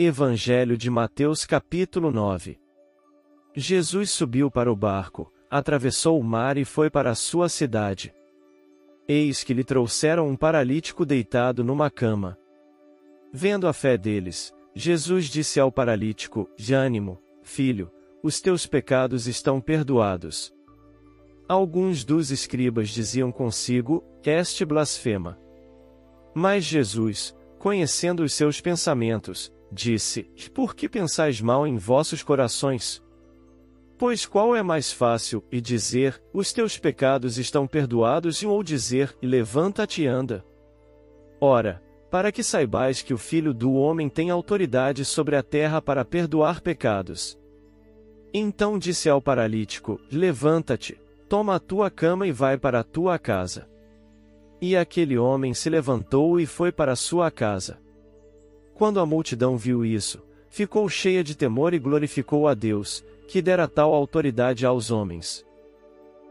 Evangelho de Mateus capítulo 9. Jesus subiu para o barco, atravessou o mar e foi para a sua cidade. Eis que lhe trouxeram um paralítico deitado numa cama. Vendo a fé deles, Jesus disse ao paralítico: "De ânimo, filho, os teus pecados estão perdoados." Alguns dos escribas diziam consigo: "Este blasfema." Mas Jesus, conhecendo os seus pensamentos, disse: "Por que pensais mal em vossos corações? Pois qual é mais fácil, e dizer, os teus pecados estão perdoados, ou dizer, levanta-te e anda? Ora, para que saibais que o Filho do Homem tem autoridade sobre a terra para perdoar pecados." Então disse ao paralítico: "Levanta-te, toma a tua cama e vai para a tua casa." E aquele homem se levantou e foi para a sua casa. Quando a multidão viu isso, ficou cheia de temor e glorificou a Deus, que dera tal autoridade aos homens.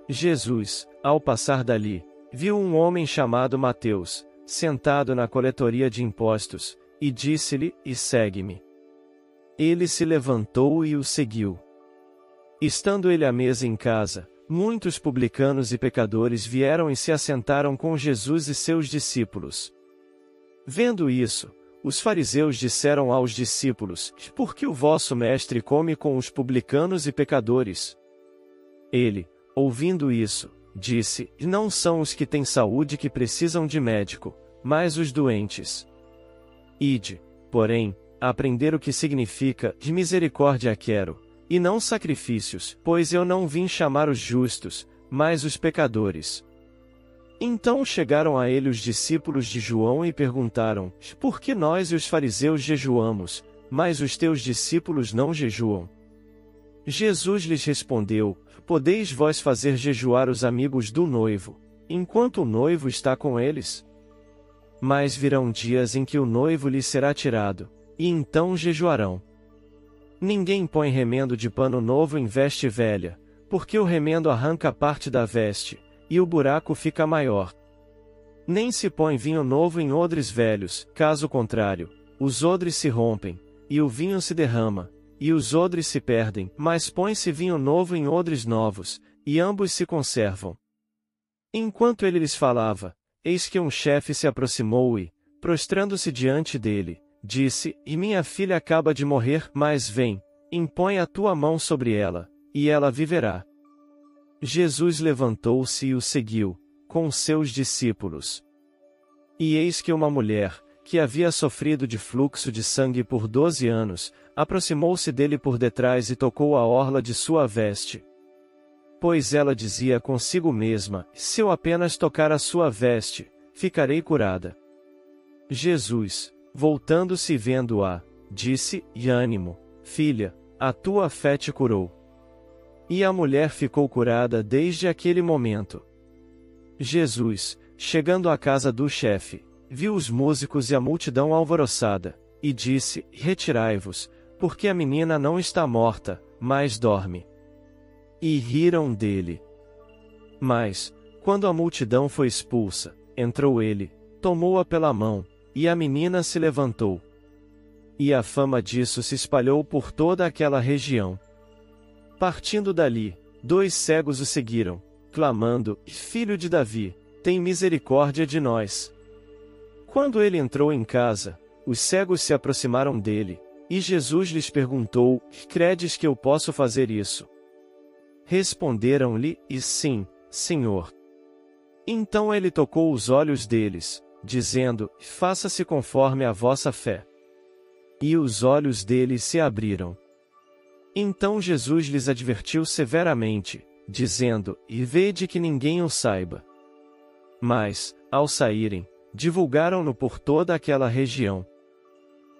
Jesus, ao passar dali, viu um homem chamado Mateus, sentado na coletoria de impostos, e disse-lhe: "E segue-me." Ele se levantou e o seguiu. Estando ele à mesa em casa, muitos publicanos e pecadores vieram e se assentaram com Jesus e seus discípulos. Vendo isso, os fariseus disseram aos discípulos: "Por que o vosso mestre come com os publicanos e pecadores?" Ele, ouvindo isso, disse: "Não são os que têm saúde que precisam de médico, mas os doentes. Ide, porém, a aprender o que significa: de misericórdia quero, e não sacrifícios, pois eu não vim chamar os justos, mas os pecadores." Então chegaram a ele os discípulos de João e perguntaram: "Por que nós e os fariseus jejuamos, mas os teus discípulos não jejuam?" Jesus lhes respondeu: "Podeis vós fazer jejuar os amigos do noivo, enquanto o noivo está com eles? Mas virão dias em que o noivo lhes será tirado, e então jejuarão. Ninguém põe remendo de pano novo em veste velha, porque o remendo arranca parte da veste, e o buraco fica maior. Nem se põe vinho novo em odres velhos, caso contrário, os odres se rompem, e o vinho se derrama, e os odres se perdem, mas põe-se vinho novo em odres novos, e ambos se conservam." Enquanto ele lhes falava, eis que um chefe se aproximou e, prostrando-se diante dele, disse: "E minha filha acaba de morrer, mas vem, impõe a tua mão sobre ela, e ela viverá." Jesus levantou-se e o seguiu, com seus discípulos. E eis que uma mulher, que havia sofrido de fluxo de sangue por 12 anos, aproximou-se dele por detrás e tocou a orla de sua veste. Pois ela dizia consigo mesma: "Se eu apenas tocar a sua veste, ficarei curada." Jesus, voltando-se e vendo-a, disse: "E ânimo, filha, a tua fé te curou." E a mulher ficou curada desde aquele momento. Jesus, chegando à casa do chefe, viu os músicos e a multidão alvoroçada, e disse: "Retirai-vos, porque a menina não está morta, mas dorme." E riram dele. Mas, quando a multidão foi expulsa, entrou ele, tomou-a pela mão, e a menina se levantou. E a fama disso se espalhou por toda aquela região. Partindo dali, 2 cegos o seguiram, clamando: "Filho de Davi, tem misericórdia de nós." Quando ele entrou em casa, os cegos se aproximaram dele, e Jesus lhes perguntou: "Credes que eu posso fazer isso?" Responderam-lhe: "E sim, Senhor." Então ele tocou os olhos deles, dizendo: "Faça-se conforme a vossa fé." E os olhos deles se abriram. Então Jesus lhes advertiu severamente, dizendo: "E vede que ninguém o saiba." Mas, ao saírem, divulgaram-no por toda aquela região.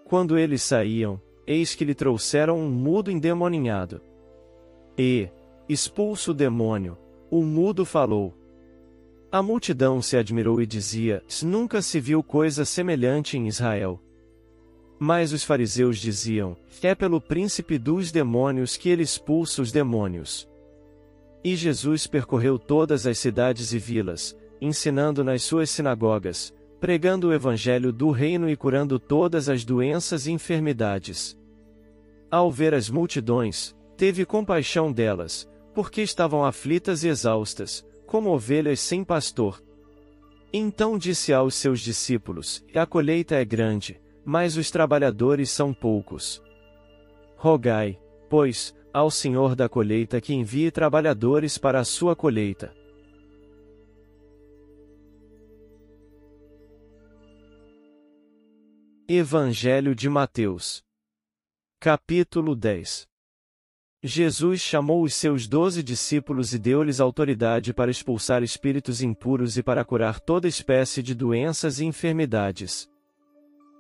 Quando eles saíam, eis que lhe trouxeram um mudo endemoninhado. E, expulso o demônio, o mudo falou. A multidão se admirou e dizia: "Nunca se viu coisa semelhante em Israel." Mas os fariseus diziam: "É pelo príncipe dos demônios que ele expulsa os demônios." E Jesus percorreu todas as cidades e vilas, ensinando nas suas sinagogas, pregando o evangelho do reino e curando todas as doenças e enfermidades. Ao ver as multidões, teve compaixão delas, porque estavam aflitas e exaustas, como ovelhas sem pastor. Então disse aos seus discípulos: A colheita é grande, mas os trabalhadores são poucos. Rogai, pois, ao Senhor da colheita que envie trabalhadores para a sua colheita. Evangelho de Mateus. Capítulo 10. Jesus chamou os seus 12 discípulos e deu-lhes autoridade para expulsar espíritos impuros e para curar toda espécie de doenças e enfermidades.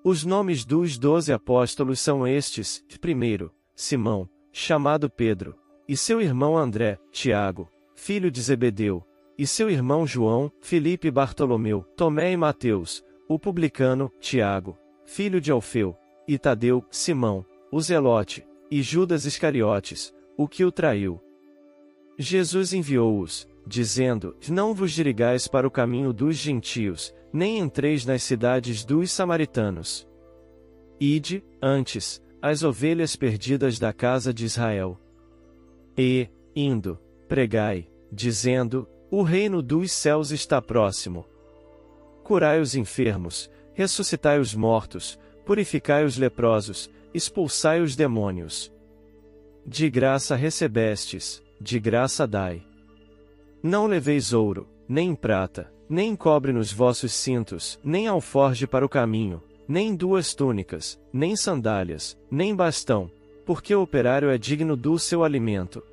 Os nomes dos 12 apóstolos são estes: primeiro, Simão, chamado Pedro, e seu irmão André, Tiago, filho de Zebedeu, e seu irmão João, Filipe e Bartolomeu, Tomé e Mateus, o publicano, Tiago, filho de Alfeu, e Tadeu, Simão, o Zelote, e Judas Iscariotes, o que o traiu. Jesus enviou-os, dizendo: Não vos dirigais para o caminho dos gentios, nem entreis nas cidades dos samaritanos. Ide, antes, as ovelhas perdidas da casa de Israel. E, indo, pregai, dizendo: O reino dos céus está próximo. Curai os enfermos, ressuscitai os mortos, purificai os leprosos, expulsai os demônios. De graça recebestes, de graça dai. Não leveis ouro, nem prata, nem cobre nos vossos cintos, nem alforje para o caminho, nem 2 túnicas, nem sandálias, nem bastão, porque o operário é digno do seu alimento.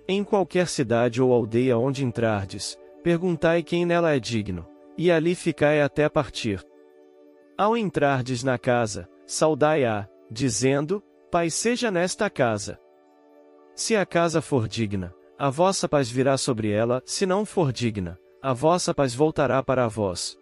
Em qualquer cidade ou aldeia onde entrardes, perguntai quem nela é digno, e ali ficai até partir. Ao entrardes na casa, saudai-a, dizendo: Paz seja nesta casa. Se a casa for digna, a vossa paz virá sobre ela; se não for digna, a vossa paz voltará para vós.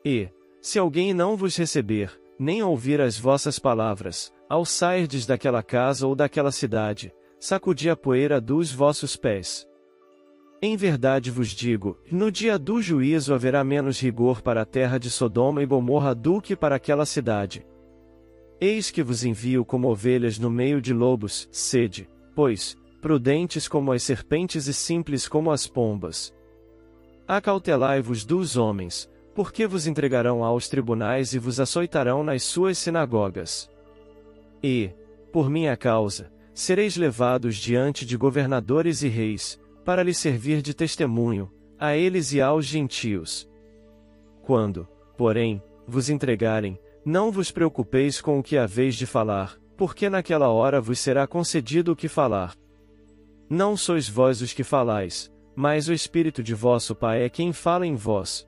E, se alguém não vos receber, nem ouvir as vossas palavras, ao sairdes daquela casa ou daquela cidade, sacudi a poeira dos vossos pés. Em verdade vos digo, no dia do juízo haverá menos rigor para a terra de Sodoma e Gomorra do que para aquela cidade. Eis que vos envio como ovelhas no meio de lobos; sede, pois, prudentes como as serpentes e simples como as pombas. Acautelai-vos dos homens, porque vos entregarão aos tribunais e vos açoitarão nas suas sinagogas. E, por minha causa, sereis levados diante de governadores e reis, para lhes servir de testemunho, a eles e aos gentios. Quando, porém, vos entregarem, não vos preocupeis com o que haveis de falar, porque naquela hora vos será concedido o que falar. Não sois vós os que falais, mas o Espírito de vosso Pai é quem fala em vós.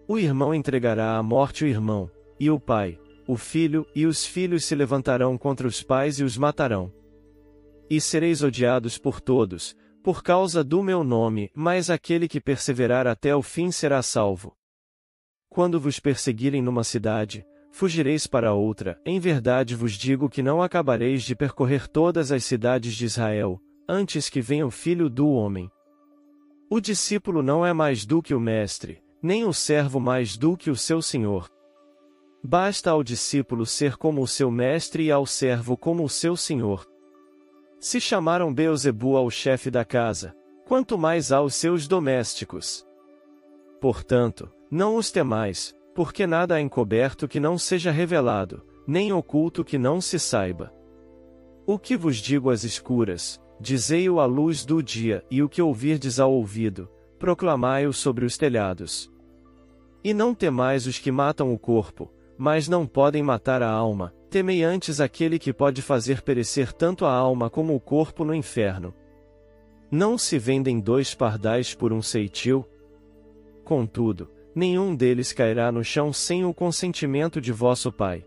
O irmão entregará à morte o irmão, e o pai, o filho, e os filhos se levantarão contra os pais e os matarão. E sereis odiados por todos, por causa do meu nome, mas aquele que perseverar até o fim será salvo. Quando vos perseguirem numa cidade, fugireis para outra; em verdade vos digo que não acabareis de percorrer todas as cidades de Israel, antes que venha o Filho do Homem. O discípulo não é mais do que o mestre, nem o servo mais do que o seu senhor. Basta ao discípulo ser como o seu mestre e ao servo como o seu senhor. Se chamaram Beelzebu ao chefe da casa, quanto mais aos seus domésticos. Portanto, não os temais, porque nada há encoberto que não seja revelado, nem oculto que não se saiba. O que vos digo às escuras, dizei-o à luz do dia, e o que ouvirdes ao ouvido, proclamai-o sobre os telhados. E não temais os que matam o corpo, mas não podem matar a alma; temei antes aquele que pode fazer perecer tanto a alma como o corpo no inferno. Não se vendem 2 pardais por um ceitil? Contudo, nenhum deles cairá no chão sem o consentimento de vosso Pai.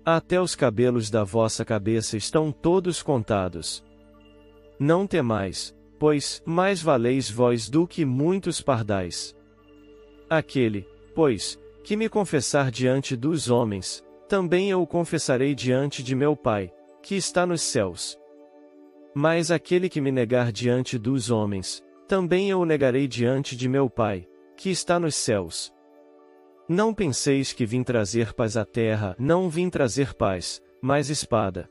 Até os cabelos da vossa cabeça estão todos contados. Não temais, pois, mais valeis vós do que muitos pardais. Aquele, pois, que me confessar diante dos homens, também eu o confessarei diante de meu Pai, que está nos céus. Mas aquele que me negar diante dos homens, também eu o negarei diante de meu Pai, que está nos céus. Não penseis que vim trazer paz à terra, não vim trazer paz, mas espada.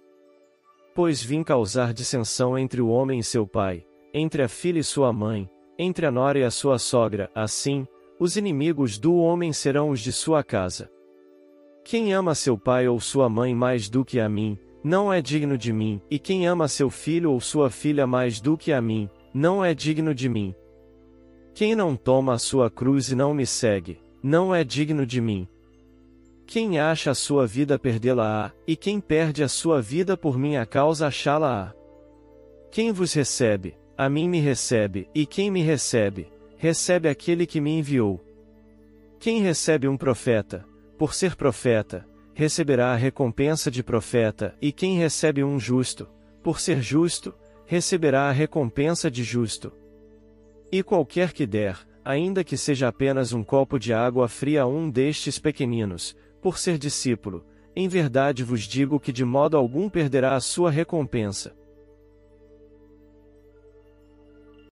Pois vim causar dissensão entre o homem e seu pai, entre a filha e sua mãe, entre a nora e a sua sogra, assim, os inimigos do homem serão os de sua casa. Quem ama seu pai ou sua mãe mais do que a mim, não é digno de mim, e quem ama seu filho ou sua filha mais do que a mim, não é digno de mim. Quem não toma a sua cruz e não me segue, não é digno de mim. Quem acha a sua vida perdê-la-á, e quem perde a sua vida por minha causa achá-la-á. Quem vos recebe, a mim me recebe, e quem me recebe, recebe aquele que me enviou. Quem recebe um profeta, por ser profeta, receberá a recompensa de profeta, e quem recebe um justo, por ser justo, receberá a recompensa de justo. E qualquer que der, ainda que seja apenas um copo de água fria a um destes pequeninos, por ser discípulo, em verdade vos digo que de modo algum perderá a sua recompensa.